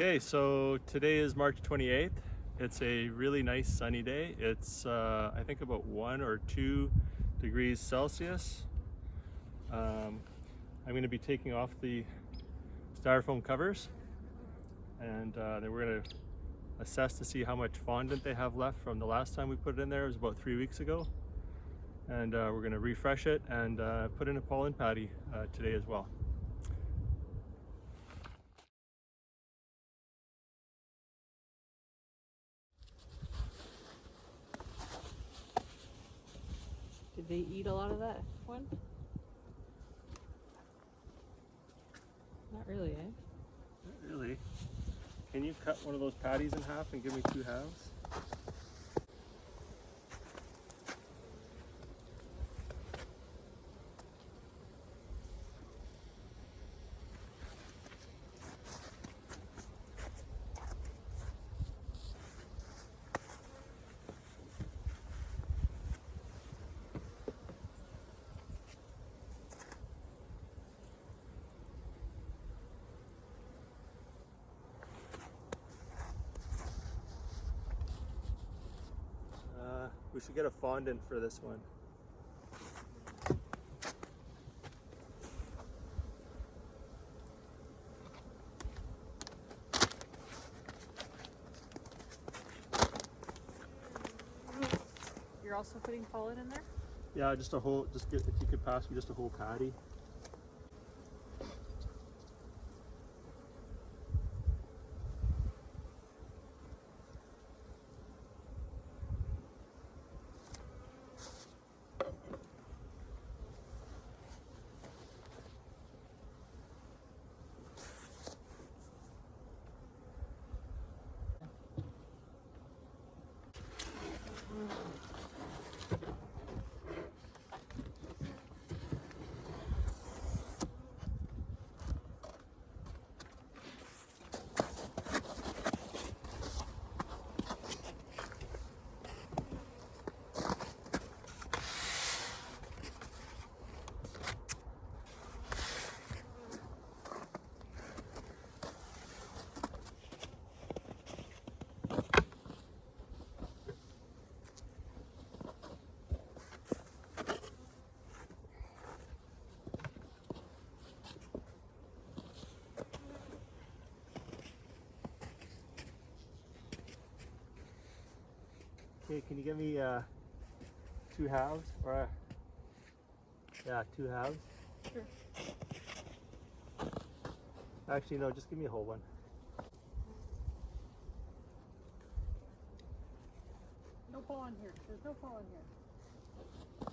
Okay, so today is March 28th. It's a really nice sunny day. It's I think about 1 or 2 degrees Celsius. I'm going to be taking off the styrofoam covers, and then we're going to assess to see how much fondant they have left from the last time we put it in there. It was about 3 weeks ago, and we're going to refresh it and put in a pollen patty today as well. Did they eat a lot of that one? Not really, eh? Not really. Can you cut one of those patties in half and give me 2 halves? We should get a fondant for this one. You're also putting pollen in there? Yeah, just a whole, if you could pass me just a whole patty. Okay, can you give me 2 halves? Or yeah, 2 halves. Sure. Actually, no, just give me a whole one. No pollen here. There's no pollen here.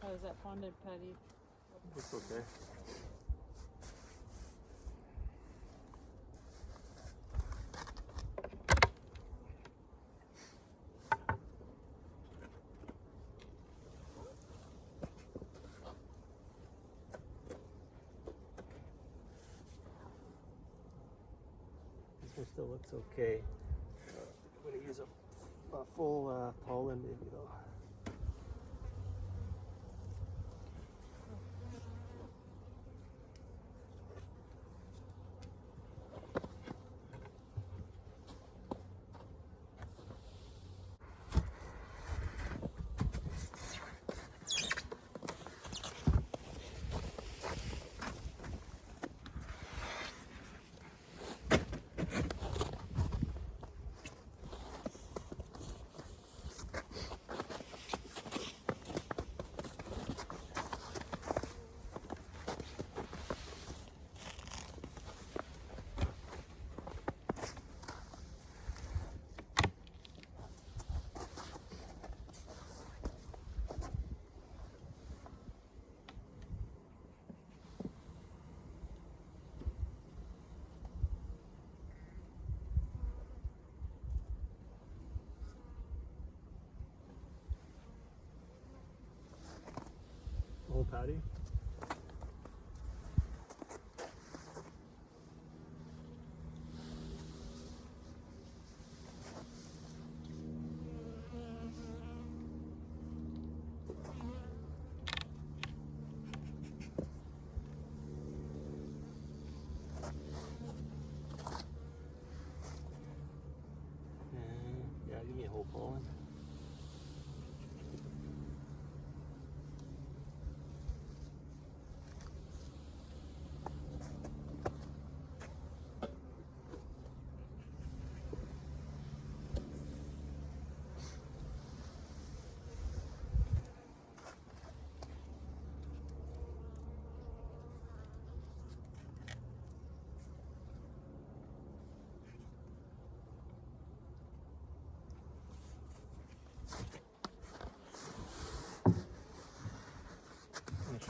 How is that fondant patty? It's okay. This one still looks okay. I'm going to use a full pollen maybe though. Whole patty.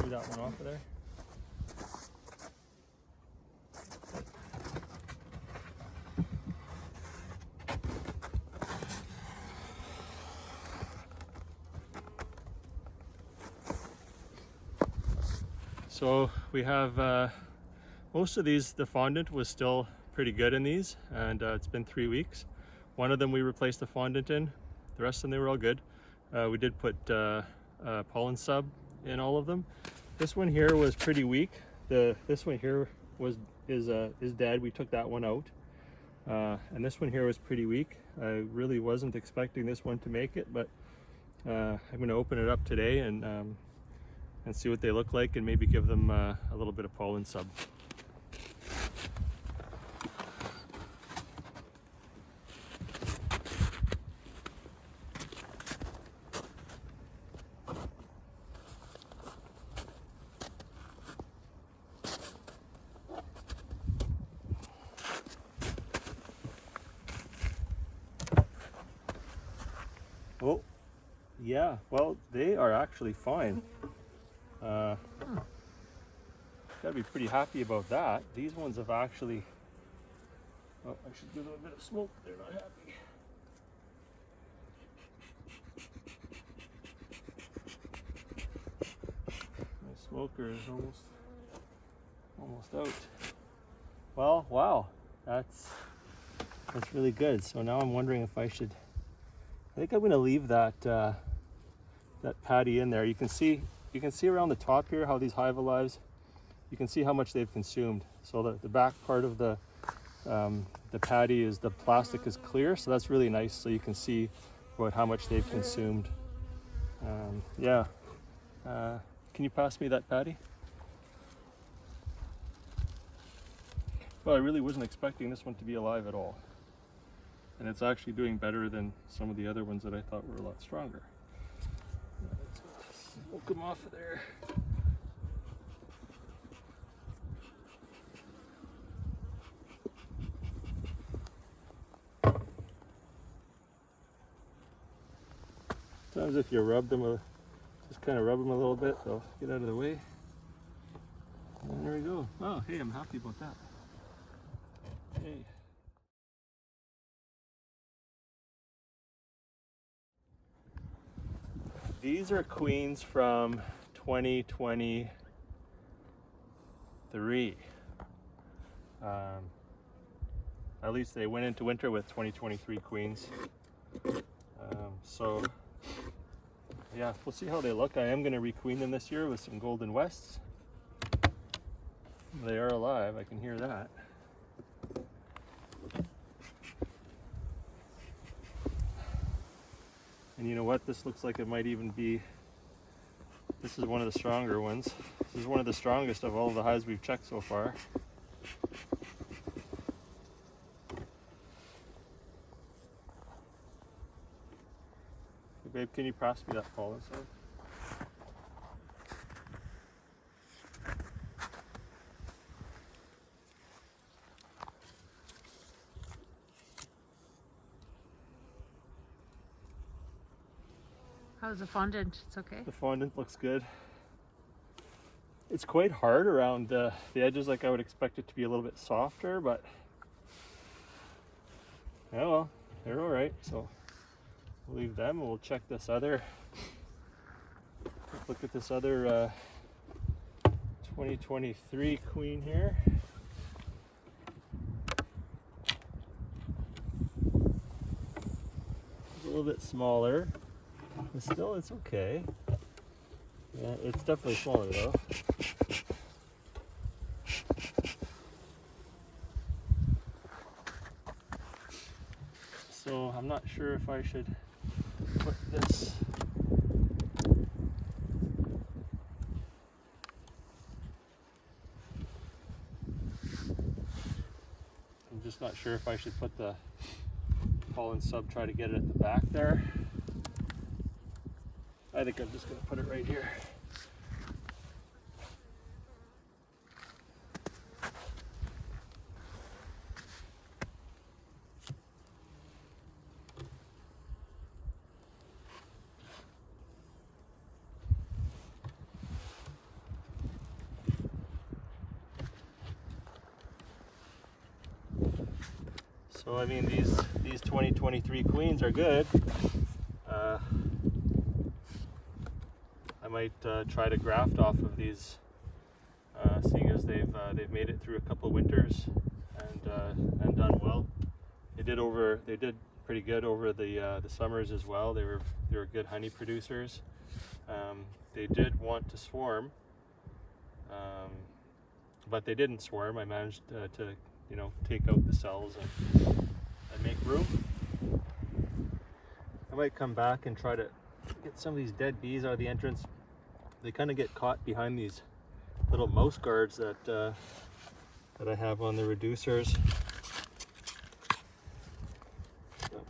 me that one off of there? So we have most of these, the fondant was still pretty good in these, and it's been 3 weeks. One of them we replaced the fondant in, the rest of them they were all good. We did put pollen sub in all of them. This one here was pretty weak. This one here is dead. We took that one out. And this one here was pretty weak. I really wasn't expecting this one to make it, but I'm going to open it up today and see what they look like, and maybe give them a little bit of pollen sub. Oh, yeah, well, they are actually fine. Gotta be pretty happy about that. These ones have actually, oh, I should give them a bit of smoke. They're not happy. My smoker is almost out. Well, wow, that's really good. So now I'm wondering if I should. I think I'm going to leave that that patty in there. You can see around the top here how these hive alives. You can see how much they've consumed. So the back part of the patty is, the plastic is clear, so that's really nice. So you can see about how much they've consumed. Yeah. Can you pass me that patty? Well, I really wasn't expecting this one to be alive at all. And it's actually doing better than some of the other ones that I thought were a lot stronger. Let's smoke them off of there. Sometimes if you rub them, just kind of rub them a little bit, they'll get out of the way. And there we go. Oh, hey, I'm happy about that. Hey. These are queens from 2023. At least they went into winter with 2023 queens. So yeah, we'll see how they look. I am going to requeen them this year with some golden wests. They are alive, I can hear that. And you know what? This looks like it might even be, this is one of the stronger ones. This is one of the strongest of all the hives we've checked so far. Hey babe, can you pass me that pollen sub? How's the fondant? It's okay? The fondant looks good. It's quite hard around the edges, like I would expect it to be a little bit softer, but yeah, well, they're all right. So we'll leave them and we'll check this other, look at this other 2023 queen here. It's a little bit smaller, but still it's okay. Yeah, it's definitely smaller though. So I'm not sure if I should put this. I'm just not sure if I should put the pollen sub, try to get it at the back there. I think I'm just going to put it right here. So I mean, these 2023 queens are good. I might try to graft off of these, seeing as they've made it through a couple of winters and done well. They did pretty good over the summers as well. They were good honey producers. They did want to swarm, but they didn't swarm. I managed to take out the cells and make room. I might come back and try to get some of these dead bees out of the entrance. They kind of get caught behind these little mouse guards that I have on the reducers. So,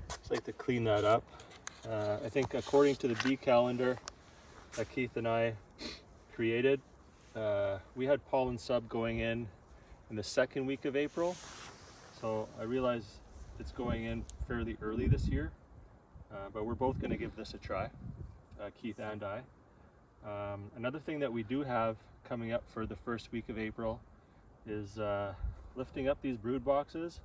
just like to clean that up. I think according to the bee calendar that Keith and I created, we had pollen sub going in the second week of April. So I realize it's going in fairly early this year, but we're both going to give this a try, Keith and I. Another thing that we do have coming up for the first week of April is lifting up these brood boxes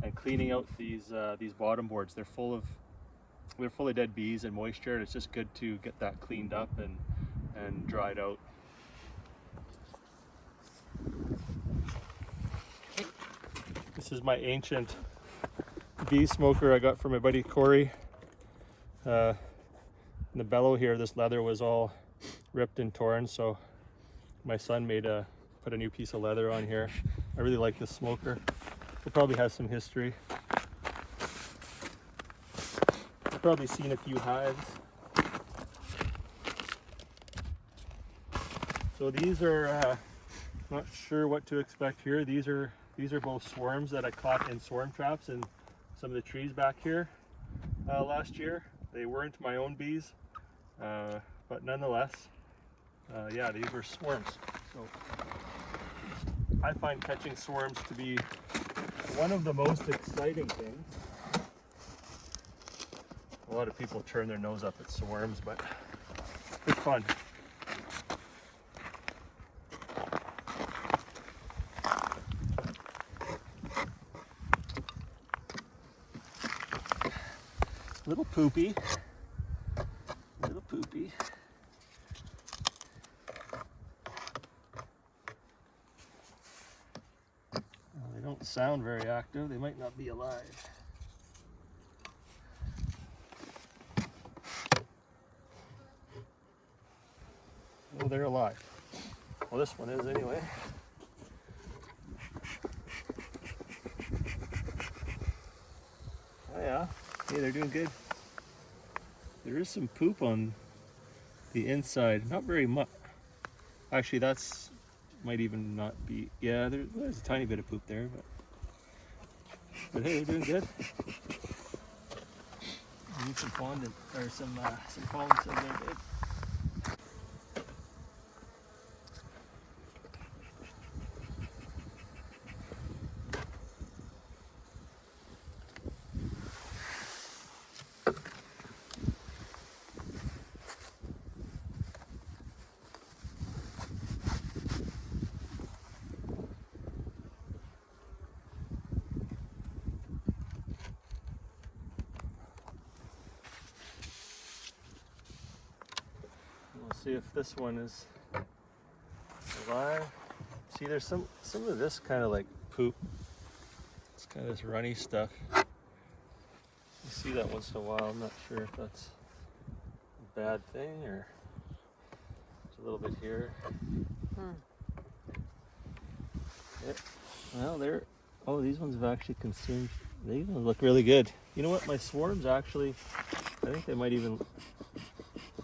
and cleaning out these bottom boards. They're full of dead bees and moisture, and it's just good to get that cleaned up and dried out. This is my ancient bee smoker I got from my buddy Corey. In the bellow here, this leather was all ripped and torn, so my son put a new piece of leather on here. I really like this smoker. It probably has some history. You've probably seen a few hives. So these are not sure what to expect here. These are both swarms that I caught in swarm traps in some of the trees back here last year. They weren't my own bees, but nonetheless, yeah, these were swarms. So I find catching swarms to be one of the most exciting things. A lot of people turn their nose up at swarms, but it's fun. Little poopy. Little poopy. Well, they don't sound very active. They might not be alive. Oh, they're alive. Well, this one is anyway. Oh yeah. Hey, they're doing good. There is some poop on the inside. Not very much. Actually, that's might even not be. Yeah, there's a tiny bit of poop there, but hey, they're doing good. I need some pollen or some pollen so they're good. We'll see if this one is alive. See, there's some of this kind of like poop. It's kind of this runny stuff. You see that once in a while. I'm not sure if that's a bad thing or there's a little bit here. Yeah. Well, oh, these ones have actually consumed. They even look really good. You know what? My swarms actually, I think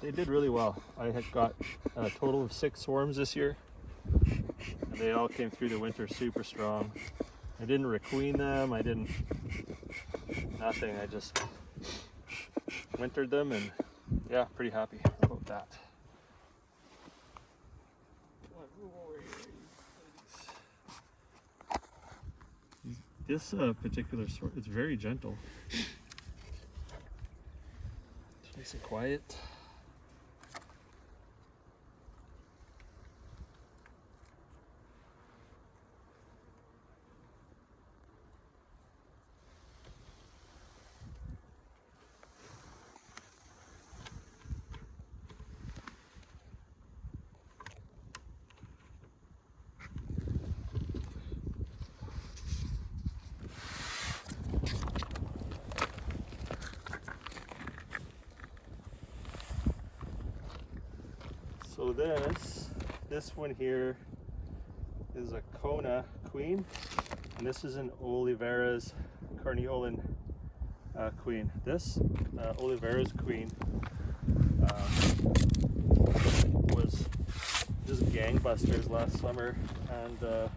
they did really well. I had got a total of 6 swarms this year. And they all came through the winter super strong. I didn't requeen them. I didn't, nothing. I just wintered them and yeah, pretty happy about that. This particular sort, it's very gentle. It's nice and quiet. So this one here is a Kona queen, and this is an Olivera's Carniolan queen. This Olivera's queen was just gangbusters last summer, and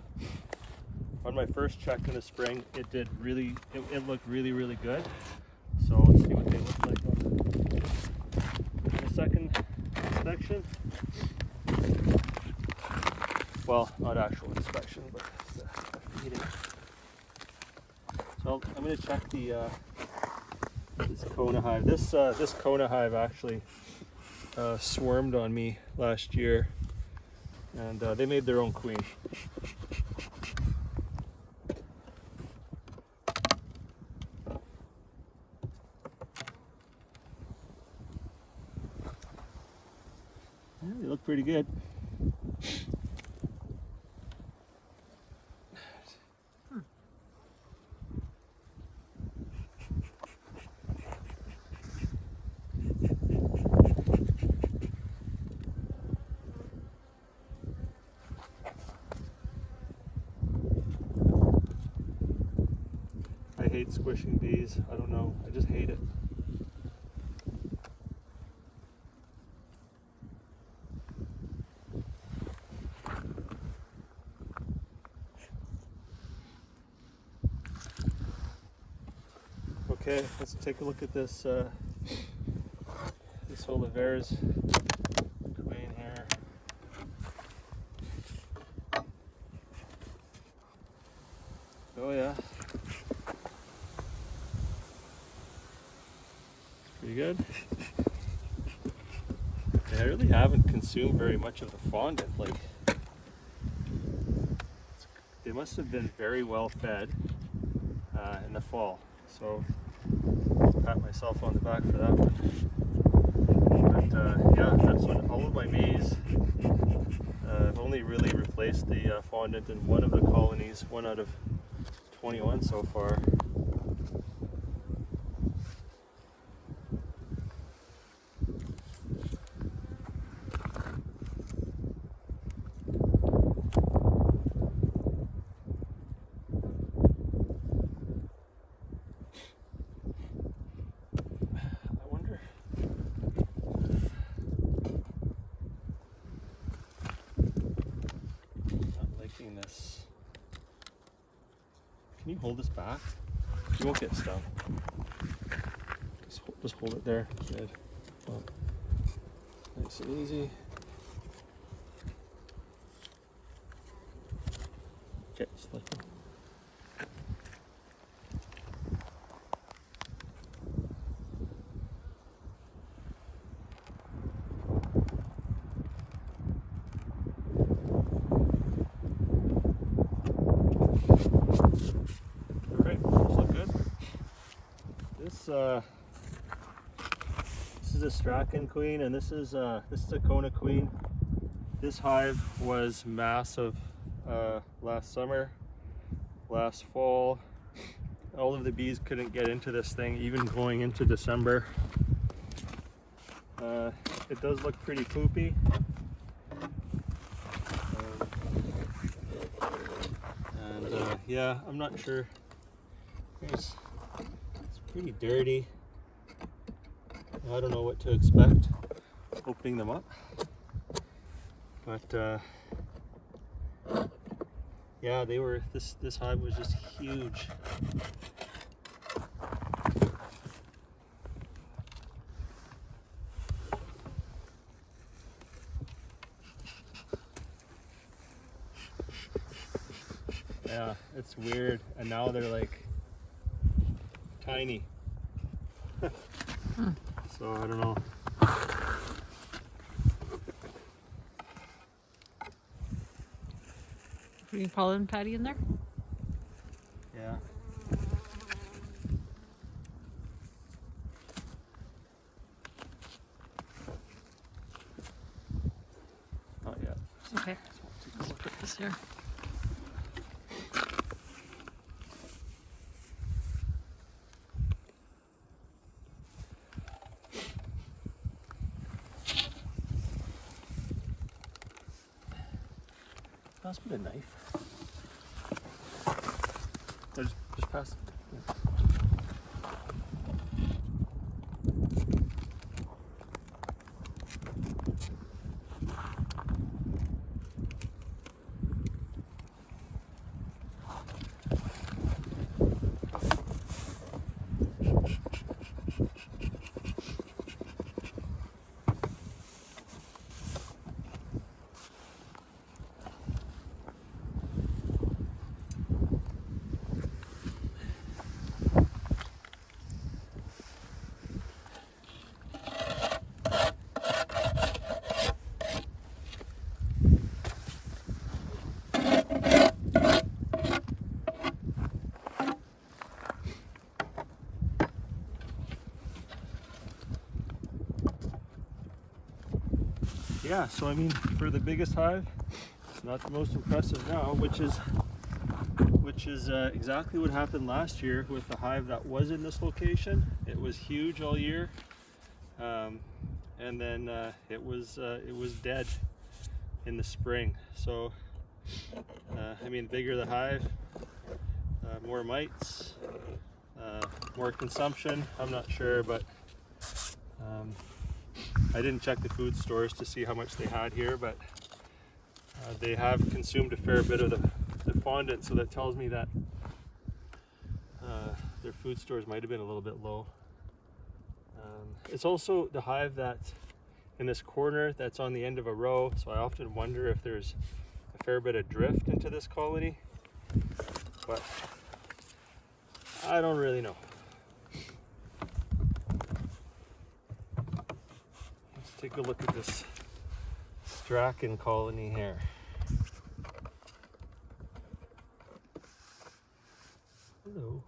on my first check in the spring, it looked really good. So let's see what they look like on the second inspection. Well, not actual inspection, but the feeding. So I'm going to check the this Kona hive. This Kona hive actually swarmed on me last year, and they made their own queen. Yeah, they look pretty good. I hate squishing bees. I don't know. I just hate it. Okay, let's take a look at this this Olivera's queen here. Oh yeah. Pretty good. I really haven't consumed very much of the fondant. Like, they must have been very well fed in the fall. So, pat myself on the back for that one. But yeah, that's when all of my bees. I've only really replaced the fondant in one of the colonies, 1 out of 21 so far. This. Can you hold this back? You won't get stung. Just hold it there. Good. Well, nice and easy. Okay, just let go. This is a Strachan queen, and this is a Kona queen. This hive was massive last summer, last fall. All of the bees couldn't get into this thing, even going into December. It does look pretty poopy. And yeah, I'm not sure. It's pretty dirty. I don't know what to expect opening them up, but yeah, they were. This hive was just huge. Yeah, it's weird, and now they're like tiny. So I don't know. Putting pollen patty in there? Yeah. Not yet. Okay. Let's put this here. Pass me the knife. Just pass. Yeah. Yeah, so I mean, for the biggest hive, it's not the most impressive now, which is exactly what happened last year with the hive that was in this location. It was huge all year, and then it was dead in the spring. So I mean, bigger the hive, more mites, more consumption. I'm not sure, but I didn't check the food stores to see how much they had here, but they have consumed a fair bit of the fondant, so that tells me that their food stores might have been a little bit low. It's also the hive that's in this corner that's on the end of a row, so I often wonder if there's a fair bit of drift into this colony, but I don't really know. Let's take a look at this Strachan colony here. Hello.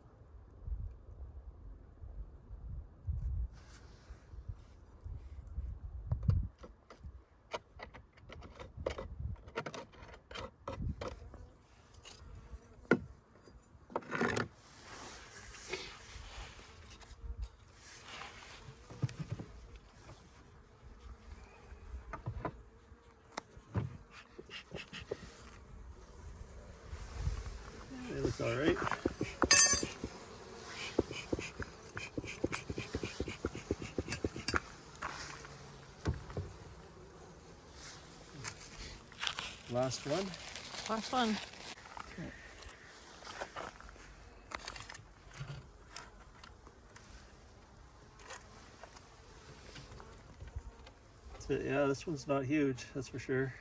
They look all right. Last one. Last one. That's it. Yeah, this one's not huge, that's for sure.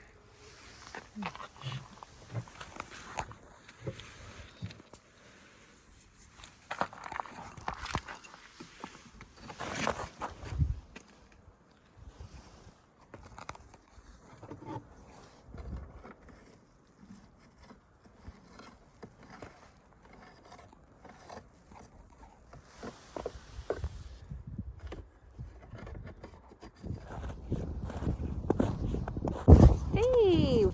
Hey,